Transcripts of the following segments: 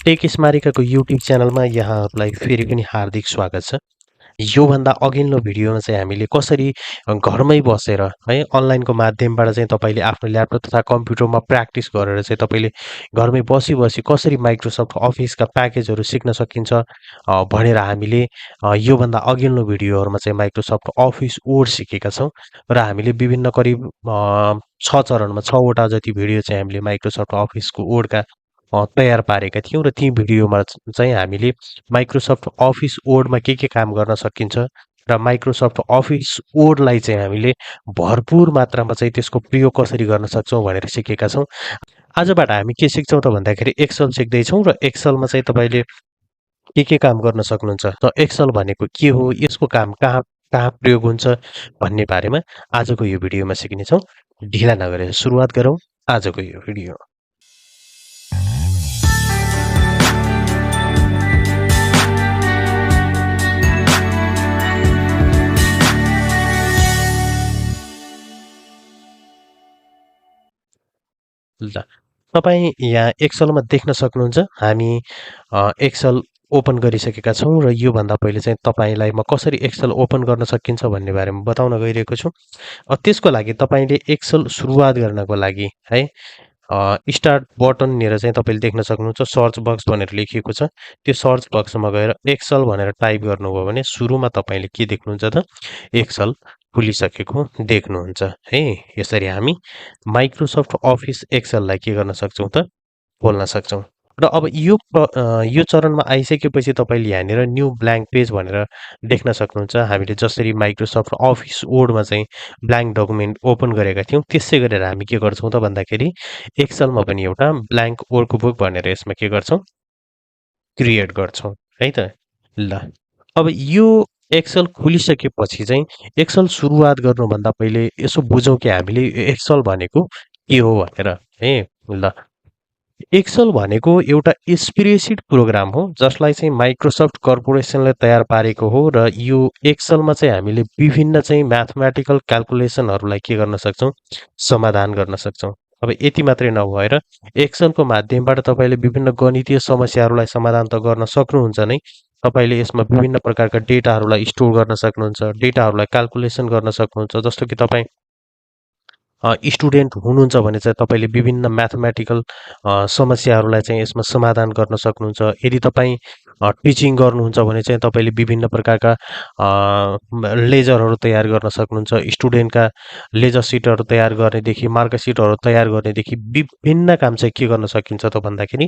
Take स्मारिकाको YouTube च्यानलमा यहाँहरूलाई फेरि पनि हार्दिक स्वागत छ। योभन्दा अघिल्लो भिडियोमा चाहिँ हामीले कसरी घरमै बसेर है अनलाइनको माध्यमबाट चाहिँ तपाईँले आफ्नो ल्यापटप तथा कम्प्युटरमा प्र्याक्टिस गरेर चाहिँ तपाईँले घरमै बसी कसरी माइक्रोसफ्ट अफिसका प्याकेजहरू सिक्न सकिन्छ भनेर हामीले योभन्दा अघिल्लो भिडियोहरूमा चाहिँ माइक्रोसफ्ट अफिस वर्ड सिकेका छौँ र हामीले विभिन्न करिब 6 चरणमा 6वटा जति भिडियो चाहिँ हामीले माइक्रोसफ्ट अफिसको वर्डका तयार पारेका थियौँ र ती भिडियोमा चाहिँ हामीले माइक्रोसफ्ट अफिस वर्डमा के काम गर्न सकिन्छ र माइक्रोसफ्ट अफिस वर्डलाई चाहिँ हामीले भरपुर मात्रामा चाहिँ त्यसको प्रयोग कसरी गर्न सक्छौँ भनेर सिकेका छौँ। आजबाट हामी के सिक्छौँ त भन्दाखेरि एक्सेल सिक्दैछौँ र एक्सेलमा चाहिँ तपाईँले के काम गर्न सक्नुहुन्छ त एक्सेल भनेको के हो, यसको काम कहाँ कहाँ प्रयोग हुन्छ भन्ने बारेमा आजको यो भिडियोमा सिक्नेछौँ। ढिला नगरेर सुरुवात गरौँ आजको यो भिडियो। ल तपाईँ यहाँ एक्सेलमा देख्न सक्नुहुन्छ हामी एक्सेल ओपन गरिसकेका छौँ र योभन्दा पहिले चाहिँ तपाईँलाई म कसरी एक्सेल ओपन गर्न सकिन्छ भन्ने बारेमा बताउन गइरहेको छु। त्यसको लागि तपाईँले एक्सेल सुरुवात गर्नको लागि है स्टार्ट बटननिर चाहिँ तपाईँले देख्न सक्नुहुन्छ सर्च बक्स भनेर लेखिएको छ। त्यो सर्च बक्समा गएर एक्सेल भनेर टाइप गर्नुभयो भने सुरुमा तपाईँले के देख्नुहुन्छ त एक्सेल खुलिसकेको देख्नुहुन्छ है। यसरी हामी माइक्रोसफ्ट अफिस एक्सेललाई के गर्न सक्छौँ त खोल्न सक्छौँ। र अब यो चरणमा आइसकेपछि तपाईँले यहाँनिर न्यू ब्ल्याङ्क पेज भनेर देख्न सक्नुहुन्छ। हामीले जसरी माइक्रोसफ्ट अफिस वर्डमा चाहिँ ब्ल्याङ्क डकुमेन्ट ओपन गरेका थियौँ त्यसै गरेर हामी के गर्छौँ त भन्दाखेरि एक्सेलमा पनि एउटा ब्ल्याङ्क वर्कबुक भनेर यसमा के गर्छौँ क्रिएट गर्छौँ है त। ल अब यो एक्सेल खुलिसकेपछि चाहिँ एक्सेल सुरुवात गर्नुभन्दा पहिले यसो बुझौँ कि हामीले एक्सेल भनेको के हो भनेर है। ल एक्सेल भनेको एउटा स्प्रेडसिट प्रोग्राम हो जसलाई चाहिँ माइक्रोसफ्ट कर्पोरेसनले तयार पारेको हो र यो एक्सेलमा चाहिँ हामीले विभिन्न चाहिँ म्याथमेटिकल क्यालकुलेसनहरूलाई के गर्न सक्छौँ समाधान गर्न सक्छौँ। अब यति मात्रै नभएर एक्सेलको माध्यमबाट तपाईँले विभिन्न गणितीय समस्याहरूलाई समाधान त गर्न सक्नुहुन्छ नै, तपाईँले यसमा विभिन्न प्रकारका डेटाहरूलाई स्टोर गर्न सक्नुहुन्छ, डेटाहरूलाई क्यालकुलेसन गर्न सक्नुहुन्छ। जस्तो कि तपाईँ स्टुडेन्ट हुनुहुन्छ भने चाहिँ तपाईँले विभिन्न म्याथमेटिकल समस्याहरूलाई चाहिँ यसमा समाधान गर्न सक्नुहुन्छ। यदि तपाईँ टिचिङ गर्नुहुन्छ भने चाहिँ तपाईँले विभिन्न प्रकारका लेजरहरू तयार गर्न सक्नुहुन्छ। स्टुडेन्टका लेजर सिटहरू तयार गर्नेदेखि मार्कसिटहरू तयार गर्नेदेखि विभिन्न काम चाहिँ के गर्न सकिन्छ त भन्दाखेरि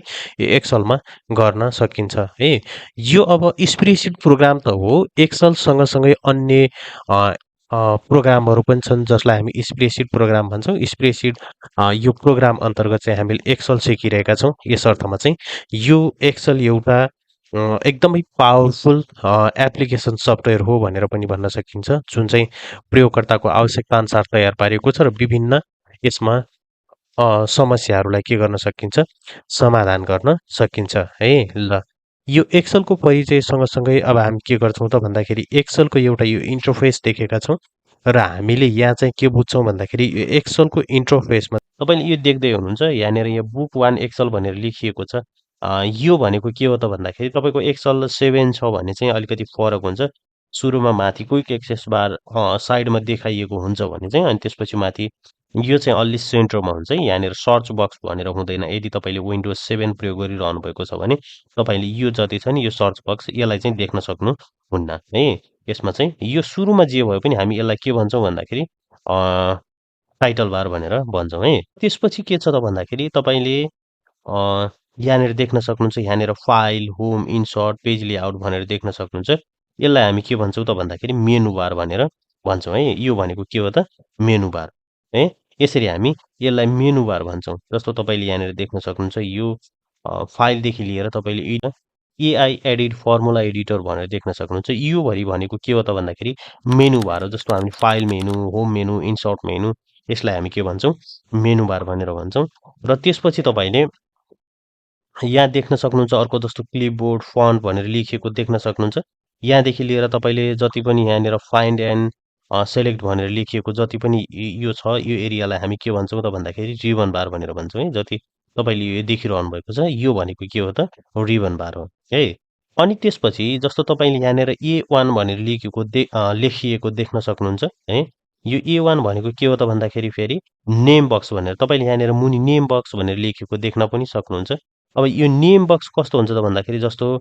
एक्सेलमा गर्न सकिन्छ है। यो अब स्प्रेडसिट प्रोग्राम त हो, एक्सेल सँगसँगै अन्य प्रोग्रामहरू पनि छन् जसलाई हामी स्प्रेडसिट प्रोग्राम भन्छौँ। स्प्रेडसिट यो प्रोग्राम अन्तर्गत चाहिँ हामीले एक्सेल सिकिरहेका छौँ। यस अर्थमा चाहिँ यो एक्सेल एउटा एकदमै पावरफुल एप्लिकेसन सफ्टवेयर हो भनेर पनि भन्न सकिन्छ, जुन चाहिँ प्रयोगकर्ताको आवश्यकता अनुसार तयार पारिएको छ र विभिन्न यसमा समस्याहरूलाई के गर्न सकिन्छ समाधान गर्न सकिन्छ है। ल यो एक्सेलको परिचय सँगसँगै अब हामी के गर्छौँ त भन्दाखेरि एक्सेलको एउटा यो इन्टरफेस देखेका छौँ र हामीले यहाँ चाहिँ के बुझ्छौँ भन्दाखेरि यो एक्सेलको इन्टरफेसमा तपाईँले यो देख्दै हुनुहुन्छ यहाँनिर यो बुक 1 एक्सेल भनेर लेखिएको छ। यो भनेको के हो त भन्दाखेरि तपाईँको एक्सेल 7 छ भने चाहिँ अलिकति फरक हुन्छ। सुरुमा माथि क्विक एक्सेस बार साइडमा देखाइएको हुन्छ भने चाहिँ अनि त्यसपछि माथि यो चाहिँ अलि सेन्टरमा हुन्छ। यहाँनिर सर्च बक्स भनेर हुँदैन। यदि तपाईँले विन्डोज 7 प्रयोग गरिरहनु भएको छ भने तपाईँले यो जति छ नि यो सर्च बक्स यसलाई चाहिँ देख्न सक्नुहुन्न है। यसमा चाहिँ यो सुरुमा जे भए पनि हामी यसलाई के भन्छौँ भन्दाखेरि टाइटल बार भनेर भन्छौँ है। त्यसपछि के छ त भन्दाखेरि तपाईँले यहाँनिर देख्न सक्नुहुन्छ, यहाँनिर file, home, insert, page layout भनेर देख्न सक्नुहुन्छ। यसलाई हामी के भन्छौँ त भन्दाखेरि मेनु बार भनेर भन्छौँ है। यो भनेको के हो त मेनु बार है। यसरी हामी यसलाई मेनु बार भन्छौँ। जस्तो तपाईँले यहाँनिर देख्न सक्नुहुन्छ यो फाइलदेखि लिएर तपाईँले एआई एडिट फर्मुला एडिटर भनेर देख्न सक्नुहुन्छ। यो भरि भनेको के हो त भन्दाखेरि मेनु बार हो। जस्तो हामी file menu, home menu, insert menu यसलाई हामी के भन्छौँ मेनु बार भनेर भन्छौँ। र त्यसपछि तपाईँले यहाँ देख्न सक्नुहुन्छ अर्को जस्तो क्लिपबोर्ड फन्ट भनेर लेखिएको देख्न सक्नुहुन्छ। यहाँदेखि लिएर तपाईँले जति पनि यहाँनिर फाइन्ड एन्ड सेलेक्ट भनेर लेखिएको जति पनि यो छ यो एरियालाई हामी के भन्छौँ त भन्दाखेरि रिबन बार भनेर भन्छौँ है। जति तपाईँले यो देखिरहनु भएको छ यो भनेको के हो त रिबन बार हो है। अनि त्यसपछि जस्तो तपाईँले यहाँनिर A1 भनेर लेखिएको देख्न सक्नुहुन्छ है। यो A1 भनेको के हो त भन्दाखेरि फेरि नेम बक्स भनेर तपाईँले यहाँनिर मुनि नेम बक्स भनेर लेखेको देख्न पनि सक्नुहुन्छ। अब यो नेम बक्स कस्तो हुन्छ त भन्दाखेरि जस्तो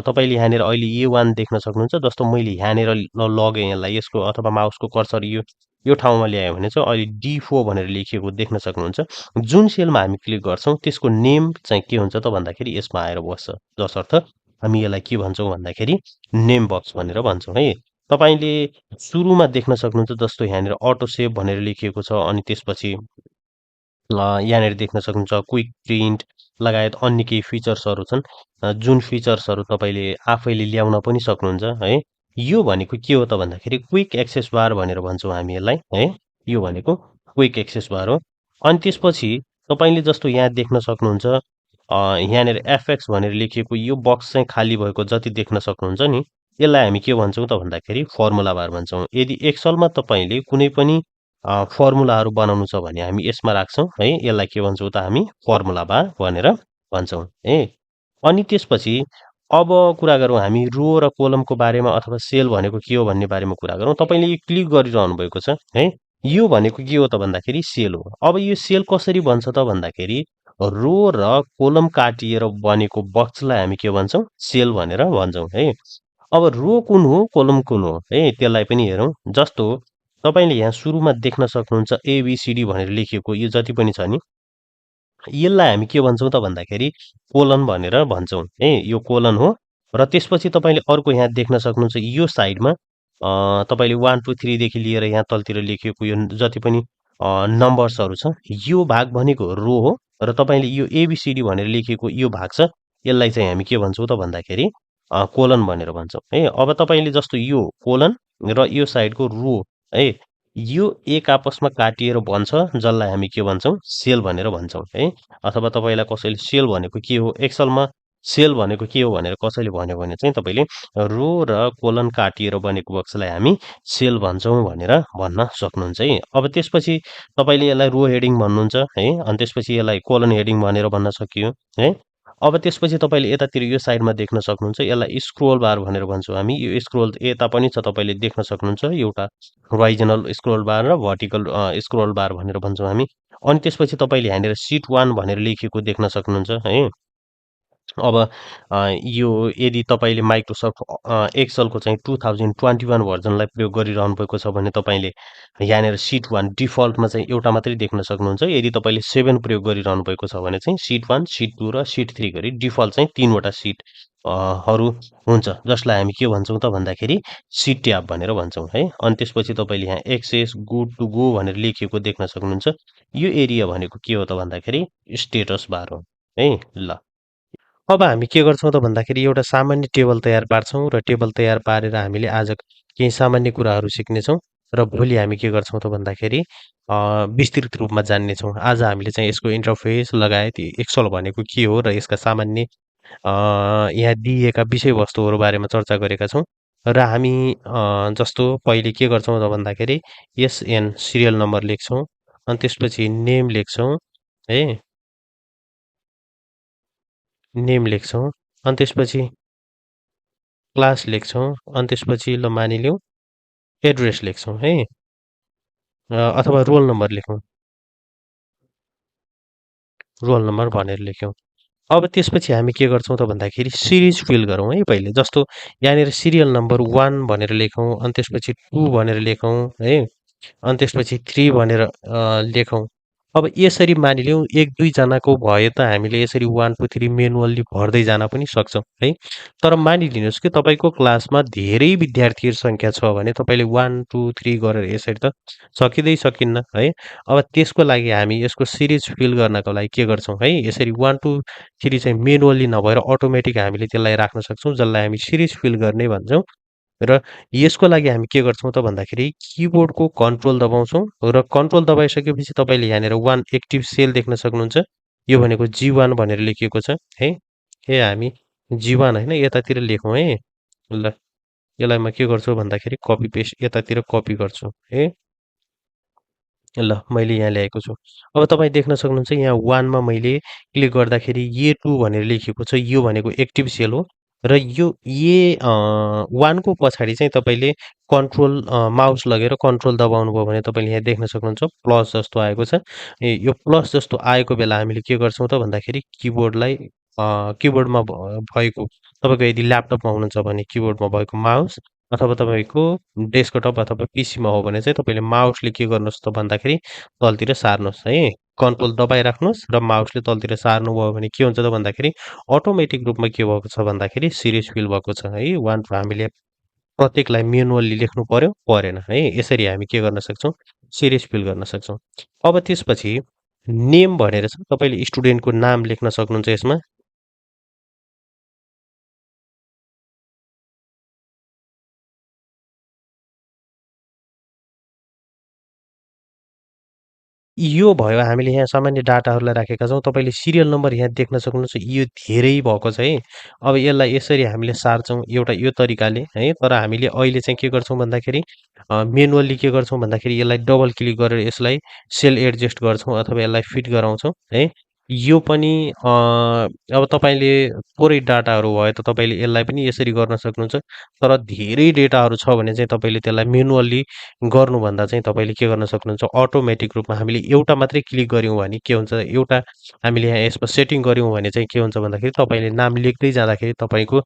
तपाईँले यहाँनिर अहिले A1 देख्न सक्नुहुन्छ। जस्तो मैले यहाँनिर लगेँ यसलाई यसको अथवा माउसको कर्सर यो ठाउँमा ल्यायो भने चाहिँ अहिले D4 भनेर लेखिएको देख्न सक्नुहुन्छ। जुन सेलमा हामी क्लिक गर्छौँ त्यसको नेम चाहिँ के हुन्छ त भन्दाखेरि यसमा आएर बस्छ। जसर्थ हामी यसलाई के भन्छौँ भन्दाखेरि नेम बक्स भनेर भन्छौँ है। तपाईँले सुरुमा देख्न सक्नुहुन्छ जस्तो यहाँनिर अटो सेभ भनेर लेखिएको छ अनि त्यसपछि यहाँनिर देख्न सक्नुहुन्छ क्विक प्रिन्ट लगायत अन्य केही फिचर्सहरू छन् जुन फिचर्सहरू तपाईँले आफैले ल्याउन पनि सक्नुहुन्छ है। यो भनेको के हो त भन्दाखेरि क्विक एक्सेस बार भनेर भन्छौँ हामी यसलाई है। यो भनेको क्विक एक्सेस बार हो। अनि त्यसपछि तपाईँले जस्तो यहाँ देख्न सक्नुहुन्छ यहाँनिर एफएक्स भनेर लेखिएको यो बक्स चाहिँ खाली भएको जति देख्न सक्नुहुन्छ नि यसलाई हामी के भन्छौँ त भन्दाखेरि फर्मुला बार भन्छौँ। यदि एक्सलमा तपाईँले कुनै पनि फर्मुलाहरू बनाउनु छ भने हामी यसमा राख्छौँ है। यसलाई के भन्छौँ त हामी फर्मुला बार भनेर भन्छौँ है। अनि त्यसपछि अब कुरा गरौँ हामी रो र कोलमको बारेमा अथवा सेल भनेको के हो भन्ने बारेमा कुरा गरौँ। तपाईँले यो क्लिक गरिरहनु भएको छ है। यो भनेको के हो त भन्दाखेरि सेल हो। अब यो सेल कसरी बन्छ त भन्दाखेरि रो र कोलम काटिएर बनेको बक्सलाई हामी के भन्छौँ सेल भनेर भन्छौँ है। अब रो कुन हो कोलम कुन हो है त्यसलाई पनि हेरौँ। जस्तो तपाईँले यहाँ सुरुमा देख्न सक्नुहुन्छ एबिसिडी भनेर लेखिएको यो जति पनि छ नि यसलाई हामी के भन्छौँ त भन्दाखेरि कोलन भनेर भन्छौँ है। यो कोलन हो र त्यसपछि तपाईँले अर्को यहाँ देख्न सक्नुहुन्छ यो साइडमा तपाईँले 1 2 3 देखि लिएर यहाँ तलतिर लेखिएको यो जति पनि नम्बर्सहरू छ यो भाग भनेको रो हो र तपाईँले यो एबिसिडी भनेर लेखिएको यो भाग छ यसलाई चाहिँ हामी के भन्छौँ त भन्दाखेरि कोलन भनेर भन्छौँ है। अब तपाईँले जस्तो यो कोलन र यो साइडको रो है यो एक आपसमा काटिएर बन्छ जसलाई हामी के भन्छौँ सेल भनेर भन्छौँ है। अथवा तपाईँलाई कसैले सेल भनेको के हो एक्सलमा सेल भनेको के हो भनेर कसैले भन्यो भने चाहिँ तपाईँले रो र कोलन काटिएर बनेको बक्सलाई हामी सेल भन्छौँ भनेर भन्न सक्नुहुन्छ है। अब त्यसपछि तपाईँले यसलाई रो हेडिङ भन्नुहुन्छ है। अनि त्यसपछि यसलाई कोलन हेडिङ भनेर भन्न सकियो है। अब त्यसपछि तपाईँले यतातिर यो साइडमा देख्न सक्नुहुन्छ यसलाई स्क्रोल बार भनेर भन्छौँ हामी। यो स्क्रोल यता पनि छ तपाईँले देख्न सक्नुहुन्छ एउटा होराइजनल स्क्रोल बार र भर्टिकल स्क्रोल बार भनेर भन्छौँ हामी। अनि त्यसपछि तपाईँले यहाँनिर सिट 1 भनेर लेखेको देख्न सक्नुहुन्छ है। अब यो यदि तपाईँले माइक्रोसफ्ट एक्सलको चाहिँ 2021 भर्जनलाई प्रयोग गरिरहनु भएको छ भने तपाईँले यहाँनिर सिट 1 डिफल्टमा चाहिँ एउटा मात्रै देख्न सक्नुहुन्छ। यदि तपाईँले 7 प्रयोग गरिरहनु भएको छ भने चाहिँ सिट 1 सिट 2 र सिट 3 गरी डिफल्ट चाहिँ 3वटा सिट हरू हुन्छ जसलाई हामी के भन्छौँ त भन्दाखेरि सिट ट्याब भनेर भन्छौँ है। अनि त्यसपछि तपाईँले यहाँ एक्सेस गुड टु गो भनेर लेखिएको देख्न सक्नुहुन्छ। यो एरिया भनेको के हो त भन्दाखेरि स्टेटस बार हो है। ल अब हामी के गर्छौँ त भन्दाखेरि एउटा सामान्य टेबल तयार पार्छौँ र टेबल तयार पारेर हामीले आज केही सामान्य कुराहरू सिक्नेछौँ र भोलि हामी के गर्छौँ त भन्दाखेरि विस्तृत रूपमा जान्नेछौँ। आज हामीले चाहिँ यसको इन्टरफेस लगायत एक्सल भनेको के हो र यसका सामान्य यहाँ दिइएका विषयवस्तुहरू बारेमा चर्चा गरेका छौँ। र हामी जस्तो पहिले के गर्छौँ त भन्दाखेरि एसएन सिरियल नम्बर लेख्छौँ अनि त्यसपछि नेम लेख्छौँ है नेम लेख्छौँ अनि त्यसपछि क्लास लेख्छौँ अनि त्यसपछि ल मानिलिउँ एड्रेस लेख्छौँ है अथवा रोल नम्बर भनेर लेख्यौँ। अब त्यसपछि हामी के गर्छौँ त भन्दाखेरि सिरिज फिल गरौँ है पहिले। जस्तो यहाँनिर सिरियल नम्बर 1 भनेर लेखौँ अनि त्यसपछि 2 भनेर लेखौँ है अनि त्यसपछि 3 भनेर लेखौँ। अब यसरी मानिलिउँ 1 2 जनाको भए त हामीले यसरी 1 2 3 मेनुअल्ली भर्दै जान पनि सक्छौँ है। तर मानिलिनुहोस् कि तपाईँको क्लासमा धेरै विद्यार्थीहरू सङ्ख्या छ भने तपाईँले 1 2 3 गरेर यसरी त सकिन्न है। अब त्यसको लागि हामी यसको सिरिज फिल गर्नको लागि के गर्छौँ है यसरी 1 2 3 चाहिँ मेनुअल्ली नभएर अटोमेटिक हामीले त्यसलाई राख्न सक्छौँ जसलाई हामी सिरिज फिल गर्ने भन्छौँ। र यसको लागि हामी के गर्छौँ त भन्दाखेरि किबोर्डको कन्ट्रोल दबाउँछौँ र कन्ट्रोल दबाइसकेपछि तपाईँले यहाँनिर 1 एक्टिभ सेल देख्न सक्नुहुन्छ। यो भनेको G1 भनेर लेखिएको छ है। हामी G1 होइन यतातिर लेखौँ है। ल यसलाई म के गर्छु भन्दाखेरि कपी पेस्ट यतातिर कपी गर्छु है। ल मैले यहाँ ल्याएको छु। अब तपाईँ देख्न सक्नुहुन्छ यहाँ 1 मा मैले क्लिक गर्दाखेरि ए2 भनेर लेखिएको छ। यो भनेको एक्टिभ सेल हो र यो 1 को पछाडि चाहिँ तपाईँले माउस लगेर कन्ट्रोल दबाउनुभयो भने तपाईँले यहाँ देख्न सक्नुहुन्छ प्लस जस्तो आएको छ। यो प्लस जस्तो आएको बेला हामीले के गर्छौँ त भन्दाखेरि किबोर्डमा भएको तपाईँको यदि ल्यापटपमा हुनुहुन्छ भने किबोर्डमा भएको माउस अथवा तपाईँको डेस्कटप अथवा पिसीमा हो भने चाहिँ तपाईँले माउसले के गर्नुहोस् त भन्दाखेरि तलतिर सार्नुहोस् है। कन्ट्रोल दबाइराख्नुहोस् र माउसले तलतिर सार्नुभयो भने के हुन्छ त भन्दाखेरि अटोमेटिक रूपमा के भएको छ भन्दाखेरि सिरिज फिल भएको छ है। हामीले प्रत्येकलाई म्यानुअली लेख्नु पर्यो परेन है। यसरी हामी के गर्न सक्छौँ सिरिज फिल गर्न सक्छौँ। अब त्यसपछि नेम भनेर छ तपाईँले स्टुडेन्टको नाम लेख्न सक्नुहुन्छ यसमा। यो भयो हामीले यहाँ सामान्य डाटाहरूलाई राखेका छौँ। तपाईँले सिरियल नम्बर यहाँ देख्न सक्नुहुन्छ यो धेरै भएको छ है। अब यसलाई यसरी हामीले सार्छौँ एउटा यो तरिकाले है। तर हामीले अहिले चाहिँ के गर्छौँ भन्दाखेरि मेनुअली के गर्छौँ भन्दाखेरि यसलाई डबल क्लिक गरेर यसलाई सेल एडजस्ट गर्छौँ अथवा यसलाई फिट गराउँछौँ है। यो पनि अब तपाईँले थोरै डाटाहरू भयो त तपाईँले यसलाई पनि यसरी गर्न सक्नुहुन्छ। तर धेरै डेटाहरू छ भने चाहिँ तपाईँले त्यसलाई मेनुअली गर्नुभन्दा चाहिँ तपाईँले के गर्न सक्नुहुन्छ अटोमेटिक रूपमा हामीले एउटा मात्रै क्लिक गऱ्यौँ भने के हुन्छ एउटा हामीले यहाँ यसमा सेटिङ गऱ्यौँ भने चाहिँ के हुन्छ भन्दाखेरि तपाईँले नाम लेख्दै जाँदाखेरि तपाईँको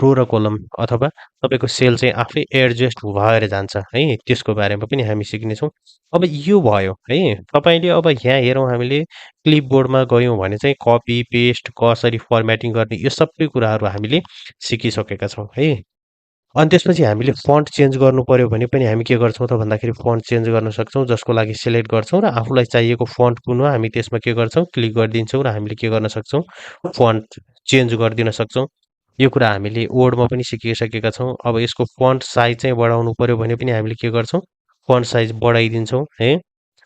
रो र कोलम अथवा तपाईँको सेल चाहिँ आफै एडजस्ट भएर जान्छ है। त्यसको बारेमा पनि हामी सिक्नेछौँ। अब यो भयो है। तपाईँले अब यहाँ हेरौँ हामीले क्लिपबोर्डमा गयौँ भने चाहिँ कपी पेस्ट कसरी फर्मेटिङ गर्ने यो सबै कुराहरू हामीले सिकिसकेका छौँ है। अनि त्यसपछि हामीले फन्ट चेन्ज गर्नु पर्यो भने पनि हामी के गर्छौँ त भन्दाखेरि फन्ट चेन्ज गर्न सक्छौँ जसको लागि सेलेक्ट गर्छौँ र आफूलाई चाहिएको फन्ट कुन हो हामी त्यसमा के गर्छौँ क्लिक गरिदिन्छौँ र हामीले के गर्न सक्छौँ फन्ट चेन्ज गरिदिन सक्छौँ। यो कुरा हामीले वर्डमा पनि सिकिसकेका छौँ। अब यसको फन्ट साइज चाहिँ बढाउनु पर्यो भने पनि हामीले के गर्छौँ फन्ट साइज बढाइदिन्छौँ है।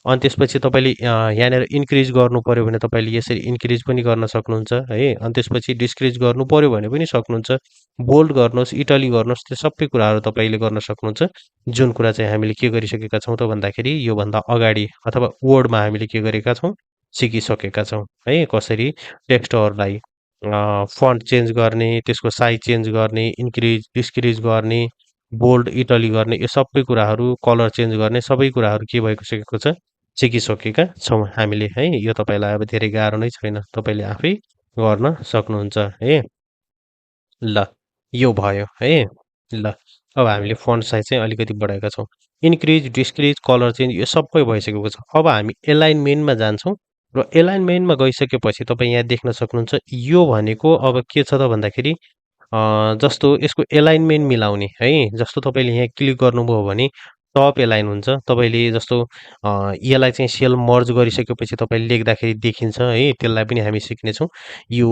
अनि त्यसपछि तपाईँले यहाँनिर इन्क्रिज गर्नु पर्यो भने तपाईँले यसरी इन्क्रिज पनि गर्न सक्नुहुन्छ है। अनि त्यसपछि डिस्क्रिज गर्नु पर्यो भने पनि सक्नुहुन्छ। बोल्ड गर्नुहोस् इटाली गर्नुहोस् त्यो सबै कुराहरू तपाईँले गर्न सक्नुहुन्छ। जुन कुरा चाहिँ हामीले के गरिसकेका छौँ त भन्दाखेरि योभन्दा अगाडि अथवा वर्डमा हामीले के गरेका छौँ सिकिसकेका छौँ है। कसरी टेक्स्टहरूलाई फन्ट चेन्ज गर्ने त्यसको साइज चेन्ज गर्ने इन्क्रिज डिस्क्रिज गर्ने बोल्ड इटली गर्ने यो सबै कुराहरू कलर चेन्ज गर्ने सबै कुराहरू के भएको सकेको छ सिकिसकेका छौँ हामीले है। यो तपाईँलाई अब धेरै गाह्रो नै छैन तपाईँले आफै गर्न सक्नुहुन्छ है। ल यो भयो है। ल अब हामीले फन्ट साइज चाहिँ अलिकति बढाएका छौँ। इन्क्रिज डिस्क्रिज कलर चेन्ज यो सबै भइसकेको छ। अब हामी एलाइनमेन्टमा जान्छौँ र एलाइनमेन्टमा गइसकेपछि तपाईँ यहाँ देख्न सक्नुहुन्छ यो भनेको अब के छ त भन्दाखेरि जस्तो यसको एलाइनमेन्ट मिलाउने है। जस्तो तपाईँले यहाँ क्लिक गर्नुभयो भने टप एलाइन हुन्छ। तपाईँले जस्तो यसलाई चाहिँ सेल मर्ज गरिसकेपछि तपाईँले लेख्दाखेरि देखिन्छ है। त्यसलाई पनि हामी सिक्नेछौँ। यो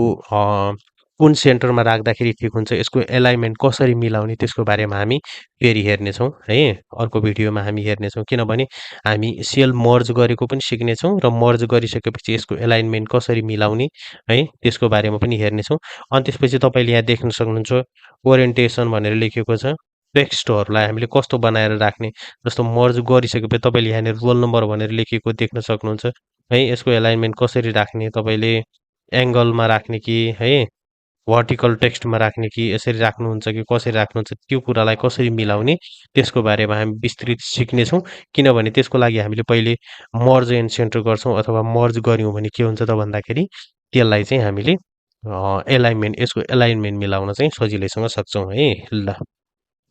कुन सेन्टरमा राख्दाखेरि ठिक हुन्छ यसको एलाइनमेन्ट कसरी मिलाउने त्यसको बारेमा हामी फेरि हेर्नेछौँ है। अर्को भिडियोमा हामी हेर्नेछौँ किनभने हामी सेल मर्ज गरेको पनि सिक्नेछौँ र मर्ज गरिसकेपछि यसको एलाइनमेन्ट कसरी मिलाउने है त्यसको बारेमा पनि हेर्नेछौँ। अनि त्यसपछि तपाईँले यहाँ देख्न सक्नुहुन्छ ओरिएन्टेसन भनेर लेखेको छ। टेक्स्टहरूलाई हामीले कस्तो बनाएर राख्ने जस्तो मर्ज गरिसकेपछि तपाईँले यहाँनिर रोल नम्बर भनेर लेखेको देख्न सक्नुहुन्छ है। यसको एलाइनमेन्ट कसरी राख्ने तपाईँले एङ्गलमा राख्ने कि है भर्टिकल टेक्स्टमा राख्ने कि यसरी राख्नुहुन्छ कि कसरी राख्नुहुन्छ त्यो कुरालाई कसरी मिलाउने त्यसको बारेमा हामी विस्तृत सिक्नेछौँ। किनभने त्यसको लागि हामीले पहिले मर्ज एन्ड सेन्टर गर्छौँ अथवा मर्ज गऱ्यौँ भने के हुन्छ त भन्दाखेरि त्यसलाई चाहिँ हामीले यसको एलाइनमेन्ट मिलाउन चाहिँ सजिलैसँग सक्छौँ है। ल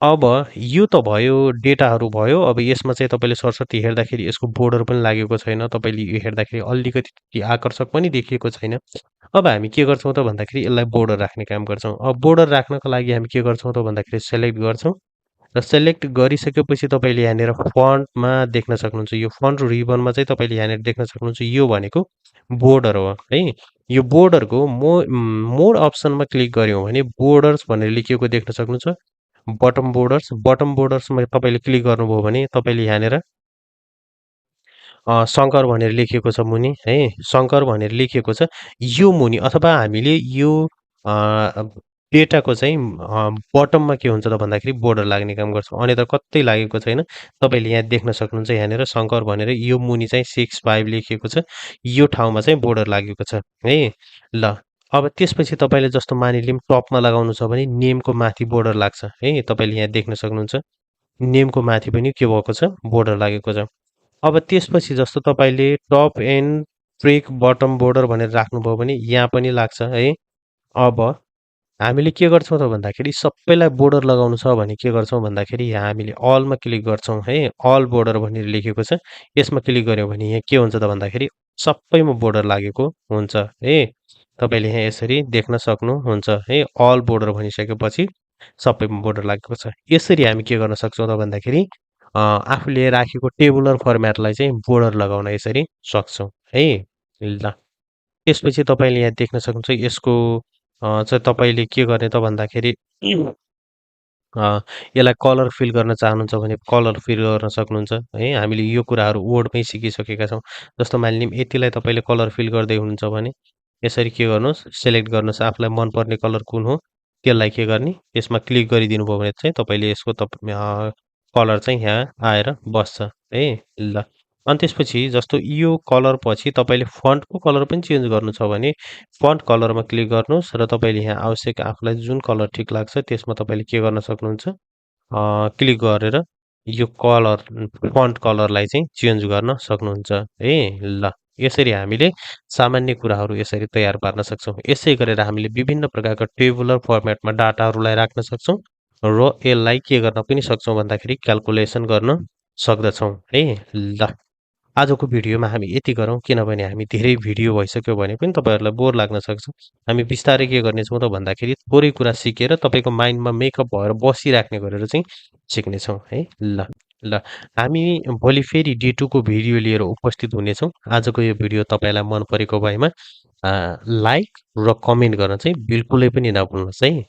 अब यो त भयो डेटाहरू भयो। अब यसमा चाहिँ तपाईँले सरस्वती हेर्दाखेरि यसको बोर्डर पनि लागेको छैन। तपाईँले यो हेर्दाखेरि अलिकति आकर्षक पनि देखिएको छैन। अब हामी के गर्छौँ त भन्दाखेरि यसलाई बोर्डर राख्ने काम गर्छौँ। अब बोर्डर राख्नको लागि हामी के गर्छौँ त भन्दाखेरि सेलेक्ट गर्छौँ र सेलेक्ट गरिसकेपछि तपाईँले यहाँनिर फन्टमा देख्न सक्नुहुन्छ। यो फन्ट रिबनमा चाहिँ तपाईँले यहाँनिर देख्न सक्नुहुन्छ यो भनेको बोर्डर हो है। यो बोर्डरको मोड अप्सनमा क्लिक गऱ्यौँ भने बोर्डर्स भनेर लेखिएको देख्न सक्नुहुन्छ। बटम बोर्डर्समा तपाईँले क्लिक गर्नुभयो भने तपाईँले यहाँनिर शङ्कर भनेर लेखिएको छ मुनि है। शङ्कर भनेर लेखिएको छ यो मुनि अथवा हामीले यो डेटाको चाहिँ बटममा के हुन्छ त भन्दाखेरि बोर्डर लाग्ने काम गर्छ। अन्यथा कतै लागेको छैन। तपाईँले यहाँ देख्न सक्नुहुन्छ यहाँनिर शङ्कर भनेर यो मुनि चाहिँ 65 लेखिएको छ। यो ठाउँमा चाहिँ बोर्डर लागेको छ है। ल अब त्यसपछि तपाईँले जस्तो मानिलिउँ टपमा लगाउनु छ भने नेमको माथि बोर्डर लाग्छ है। तपाईँले यहाँ देख्न सक्नुहुन्छ नेमको माथि पनि के भएको छ बोर्डर लागेको छ। अब त्यसपछि जस्तो तपाईँले top and break bottom border भनेर राख्नुभयो भने यहाँ पनि लाग्छ है। अब हामीले के गर्छौँ त भन्दाखेरि सबैलाई बोर्डर लगाउनु छ भने के गर्छौँ भन्दाखेरि यहाँ हामीले अलमा क्लिक गर्छौँ है। अल बोर्डर भनेर लेखेको छ। यसमा क्लिक गऱ्यौँ भने यहाँ के हुन्छ त भन्दाखेरि सबैमा बोर्डर लागेको हुन्छ है। तपाईँले यहाँ यसरी देख्न सक्नुहुन्छ है। अल बोर्डर भनिसकेपछि सबैमा बोर्डर लागेको छ। यसरी हामी के गर्न सक्छौँ त भन्दाखेरि आफूले राखेको टेबुलर फर्मेटलाई चाहिँ बोर्डर लगाउन यसरी सक्छौँ है। ल त्यसपछि तपाईँले यहाँ देख्न सक्नुहुन्छ यसको चाहिँ तपाईँले के गर्ने त भन्दाखेरि यसलाई कलर फिल गर्न चाहनुहुन्छ भने कलर फिल गर्न सक्नुहुन्छ है। हामीले यो कुराहरू वर्डमै सिकिसकेका छौँ। जस्तो मानिलिउँ यतिलाई तपाईँले कलर फिल गर्दै हुनुहुन्छ भने यसरी के गर्नुहोस् सेलेक्ट गर्नुहोस् आफूलाई मनपर्ने कलर कुन हो त्यसलाई के गर्ने यसमा क्लिक गरिदिनु भयो भने चाहिँ तपाईँले यसको कलर चाहिँ यहाँ आएर बस्छ है। ल अनि त्यसपछि जस्तो यो कलर पछि तपाईँले फन्टको कलर पनि चेन्ज गर्नु छ भने फन्ट कलरमा क्लिक गर्नुहोस् र तपाईँले यहाँ आवश्यक आफूलाई जुन कलर ठिक लाग्छ त्यसमा तपाईँले के गर्न सक्नुहुन्छ क्लिक गरेर यो कलर फन्ट कलरलाई चाहिँ चेन्ज गर्न सक्नुहुन्छ है। ल यसरी हामीले सामान्य कुराहरू यसरी तयार पार्न सक्छौँ। यसै गरेर हामीले विभिन्न प्रकारका टेबुलर फर्मेटमा डाटाहरूलाई राख्न सक्छौँ र यसलाई के गर्न पनि सक्छौँ भन्दाखेरि क्याल्कुलेसन गर्न सक्दछौँ है। ल आजको भिडियोमा हामी यति गरौँ किनभने हामी धेरै भिडियो भइसक्यो भने पनि तपाईँहरूलाई बोर लाग्न सक्छ। हामी बिस्तारै के गर्नेछौँ त भन्दाखेरि थोरै कुरा सिकेर तपाईँको माइन्डमा मेकअप भएर बसिराख्ने गरेर चाहिँ सिक्नेछौँ है। ल ल हामी भोलि फेरि डे 2 को भिडियो लिएर उपस्थित हुनेछौँ। आजको यो भिडियो तपाईँलाई मन परेको भएमा लाइक र कमेन्ट गर्न चाहिँ बिल्कुलै पनि नभुल्नुहोस् है।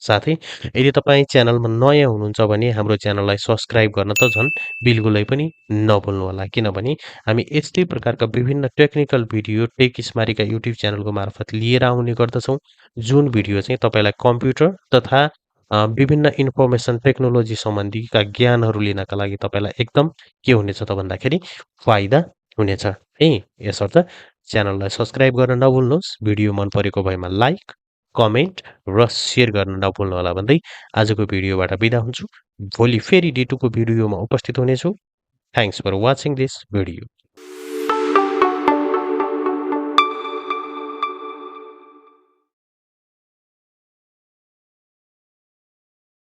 साथै यदि तपाईँ च्यानलमा नयाँ हुनुहुन्छ भने हाम्रो च्यानललाई सब्सक्राइब गर्न त झन् बिल्कुलै पनि नभुल्नुहोला किनभने हामी यस्तै प्रकारका विभिन्न टेक्निकल भिडियो टेक स्मारिका युट्युब च्यानलको मार्फत लिएर आउने गर्दछौँ जुन भिडियो चाहिँ तपाईँलाई कम्प्युटर तथा विभिन्न इन्फर्मेसन टेक्नोलोजी सम्बन्धीका ज्ञानहरू लिनका लागि तपाईँलाई एकदम के हुनेछ त भन्दाखेरि फाइदा हुनेछ है। यसर्थ च्यानललाई सब्सक्राइब गर्न नभुल्नुहोस्। भिडियो मन परेको भएमा लाइक कमेन्ट र सेयर गर्न नभुल्नुहोला भन्दै आजको भिडियोबाट बिदा हुन्छु। भोलि फेरि डे 2 को भिडियोमा उपस्थित हुनेछु। Thanks for watching this video.